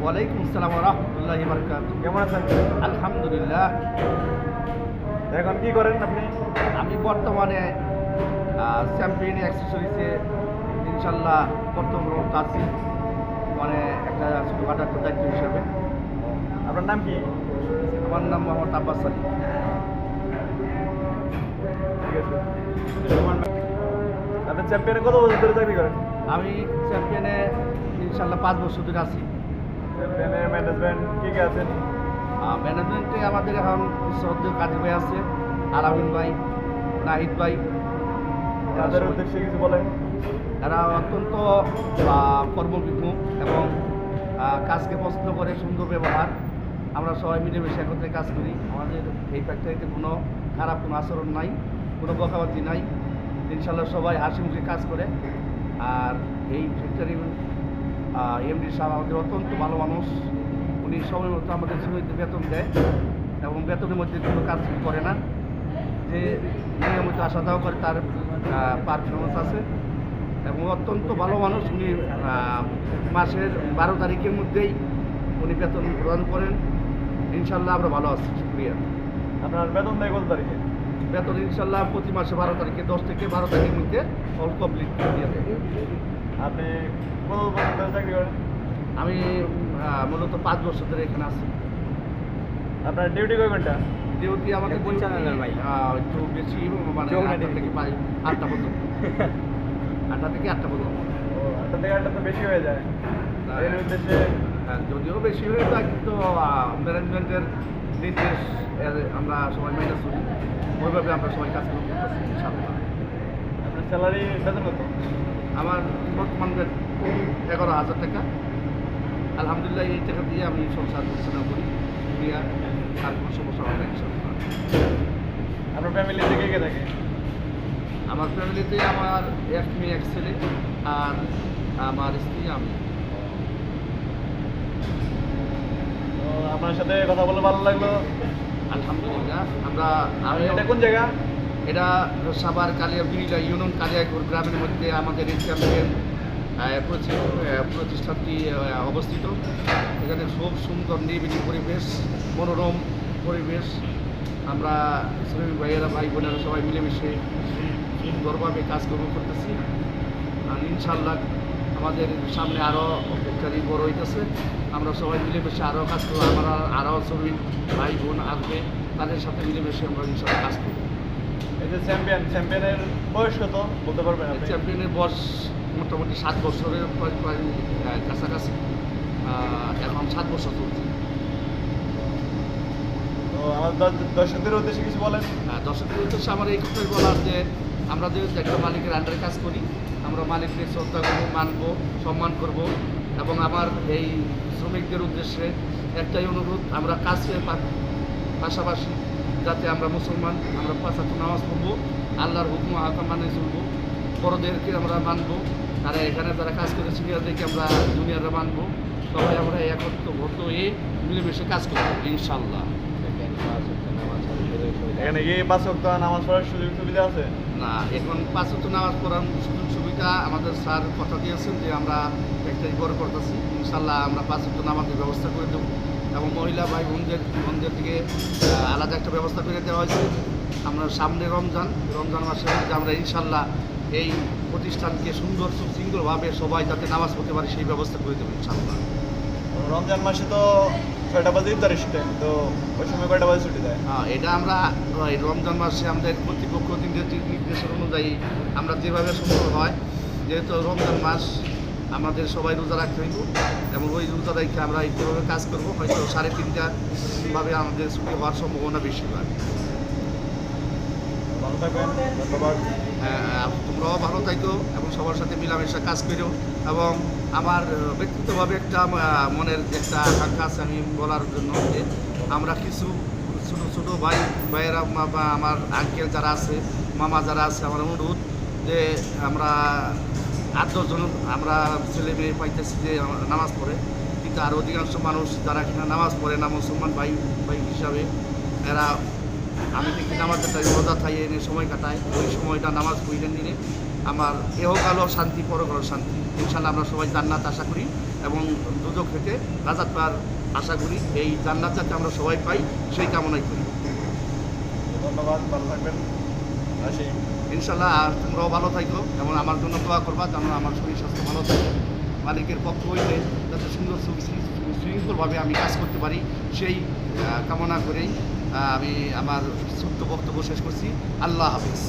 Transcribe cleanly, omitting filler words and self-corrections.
ওয়ালাইকুম আসসালাম ওয়া রাহমাতুল্লাহি ওয়া বারাকাতুহু। কেমন আছেন? আলহামদুলিল্লাহ। এখন কি করেন আপনি? আমি বর্তমানে চ্যাম্পিয়ন অ্যাক্সেসরিজে ইনশাল্লাহ কর্তব্যরত আছি, মানে একটা ছোটোখাটো একটা দায়িত্ব হিসাবে। আপনার নাম কি? আমার নাম মোহাম্মদ আব্বাস আলী। ঠিক আছে। আপনি চ্যাম্পিয়নে কত বছর ধরে চাকরি করেন? আমি চ্যাম্পিয়নে ইনশাল্লাহ 5 বছর ধরে আছি। চ্যাম্পিয়নের ম্যানেজমেন্ট কে আছেন? ম্যানেজমেন্টে আমাদের এখন শ্রদ্ধেয় কাজী ভাই আছে, আলামিন ভাই, নাহিদ ভাই। তাদের উদ্দেশ্যে কিছু বলেন। এরা অত্যন্ত কর্মবিমুখ এবং কাজকে পছন্দ করে, সুন্দর ব্যবহার। আমরা সবাই মিলেমিশে একত্রে কাজ করি। আমাদের এই ফ্যাক্টরিতে কোনো খারাপ কোনো আচরণ নাই, কোনো বকাবাজি নাই। ইনশাল্লাহ সবাই হাসি মুখে কাজ করে। আর এই ফ্যাক্টরির এমডি সাহেব আমাদের অত্যন্ত ভালো মানুষ। উনি সময় মতো আমাদের শ্রমিকদের বেতন দেয় এবং বেতনের মধ্যে কোনো কাজ করে না। যে নিয়মিত আসা যাওয়া করে তার পারফরমেন্স আছে এবং অত্যন্ত ভালো মানুষ। উনি মাসের 12 তারিখের মধ্যেই উনি বেতন প্রদান করেন। ইনশাল্লাহ আমরা ভালো আছি, শুক্রিয়া। আপনার বেতন দেয় কত তারিখে? বেতন ইনশাল্লাহ প্রতি মাসে 12 তারিখে, 10 থেকে 12 তারিখের মধ্যে অল কমপ্লিট দিয়ে দেয়। আপনি কত বছর ধরে চাকরি করেন? আমি মূলত 5 বছর ধরে এখানে আছি। আপনার ডিউটি কয় ঘন্টা? ডিউটি আমাদের একটু বেশি, মানে 8টা থেকে 8টা পর্যন্ত। 8টা থেকে 8টা পর্যন্ত। 8টা থেকে 8টা তো বেশি হয়ে যায়। এর উদ্দেশ্যে যদিও বেশি হয়ে যায়, কিন্তু ম্যানেজমেন্টের নির্দেশ আমরা সবাই মেনে চলি। ওইভাবে আমরা সবাই কাজ করতেছি ইনশাআল্লাহ। আপনার স্যালারি বেতন কত? আমার বর্তমান 11,000 টাকা। আলহামদুলিল্লাহ এই টাকা দিয়ে আমি সংসার পরিচালনা করি। শুক্রিয়া। আর কোনো সমস্যা হবে না ইনশাআল্লাহ। আপনার ফ্যামিলিতে কে থাকে? আমার ফ্যামিলিতে আমার এক মেয়ে, এক ছেলে, আর আমার স্ত্রী, আমি। তো আপনার সাথে কথা বলে ভালো লাগলো। আলহামদুলিল্লাহ। এটা কোন জায়গা? এটা সাভার কালিয়াবিড়িলা ইউনিয়ন কালিয়াকুর গ্রামের মধ্যে আমাদের এই চ্যাম্পিয়ন প্রতিষ্ঠানটি অবস্থিত। এখানে খুব সুন্দর নিরিবিলি পরিবেশ, মনোরম পরিবেশ। আমরা শ্রমিক ভাইয়েরা, ভাই বোনেরা সবাই মিলেমিশে সুন্দরভাবে কাজকর্ম করতেছি। আর ইনশাল্লাহ আমাদের সামনে আরও ফ্যাক্টরি বড় হইতেছে। আমরা সবাই মিলেমিশে আরও কাজ করবো। আমরা আরও শ্রমিক ভাই বোন আসবে, তাদের সাথে মিলেমিশে আমরা ইনশাল্লাহ কাজ করবো। এই যে চ্যাম্পিয়নের বয়স কত বলতে পারবেন আপনি? চ্যাম্পিয়নের বয়স মোটামুটি 7 বছরের প্রায় কাছাকাছি। এখন 7 বছর চলছে। তো আমার দর্শকদের উদ্দেশ্যে কিছু বলেন। দর্শকদের উদ্দেশ্যে আমার এই কথাই বলার যে আমরা যেহেতু একটা মালিকের আন্ডারে কাজ করি, আমরা মালিকদের শ্রদ্ধা করবো, মানবো, সম্মান করব। এবং আমার এই শ্রমিকদের উদ্দেশ্যে একটাই অনুরোধ, আমরা কাজের পাশাপাশি যাতে আমরা মুসলমান, আমরা 5 ওয়াক্ত নামাজ পড়বো, আল্লাহর হুকুম আহকাম মানে চলবো, বড়দেরকে আমরা মানবো। তারা এখানে যারা কাজ করে সিনিয়রদেরকে আমরা জুনিয়ররা মানবো। সবাই আমরা একত্রবদ্ধ হয়ে মিলেমিশে কাজ করবো ইনশাল্লাহ। এখানে গিয়ে 5 ওয়াক্ত নামাজ পড়ার সুযোগ সুবিধা আছে? না, এখন 5 ওয়াক্ত নামাজ পড়ার সুযোগ সুবিধা আমাদের স্যার কথা দিয়েছেন যে আমরা ফ্যাক্টরি বড় করতেছি। ইনশাল্লাহ আমরা 5 ওয়াক্ত নামাজের ব্যবস্থা করে দেবো এবং মহিলা ভাই বোনদের দিকে আলাদা একটা ব্যবস্থা করে দেওয়া হয়েছে। আমরা সামনে রমজান মাসের মধ্যে আমরা ইনশাল্লাহ এই প্রতিষ্ঠানকে সুন্দর সুশৃঙ্খলভাবে সবাই যাতে নামাজ পড়তে পারে সেই ব্যবস্থা করে দেবো ইনশাল্লাহ। রমজান মাসে তো 6টা বাজে ইফতার টাইম, তো ওই সময় কয়টা বাজে ছুটি দেয়? এটা আমরা এই রমজান মাসে আমাদের কর্তৃপক্ষ নির্দেশের অনুযায়ী আমরা যেভাবে সম্ভব হয়, যেহেতু রমজান মাস আমাদের সবাই রোজা রাখতে হইব এবং ওই রোজা রেখে আমরা এইভাবে কাজ করবো। হয়তো 3:30 আমাদের ছুটি হওয়ার সম্ভাবনা বেশি হয়। ভালো থাকবেন, ধন্যবাদ। তোমরাও ভালো থাকো এবং সবার সাথে মিলামেশা কাজ করো। এবং আমার ব্যক্তিগতভাবে একটা মনের একটা আকাঙ্ক্ষা আছে আমি বলার জন্য, যে আমরা কিছু ছোটো ছোটো ভাইয়েরা বা আমার আঙ্কেল যারা আছে, মামা যারা আছে, আমার অনুরোধ যে আমরা 8-10 জন আমরা ছেলে মেয়ে পাইতেছি যে নামাজ পড়ে, কিন্তু আর অধিকাংশ মানুষ যারা কিনা নামাজ পড়ে না, মুসলমান ভাই হিসাবে, এরা আমি দেখি নামাজের টাইম রোজা থাই এনে সময় কাটায়। ওই সময়টা নামাজ পড়ে নিলে আমার এহকালও শান্তি, পরকালও শান্তি। ইনশাল্লাহ আমরা সবাই জান্নাত আশা করি। এবং দুজক থেকে নাজাত পাওয়ার আশা করি। এই জান্নাত যাতে আমরা সবাই পাই সেই কামনাই করি। ধন্যবাদ, ভালো থাকবেন। আসি। ইনশাল্লাহ আর তোমরাও ভালো থাকো এবং আমার জন্য দোয়া করবা যেন আমার শরীর স্বাস্থ্য ভালো থাকে। মালিকের পক্ষ হইতে যাতে সুন্দর শৃঙ্খলভাবে আমি কাজ করতে পারি সেই কামনা করেই আমি আমার ছোট্ট বক্তব্য শেষ করছি। আল্লাহ হাফিজ।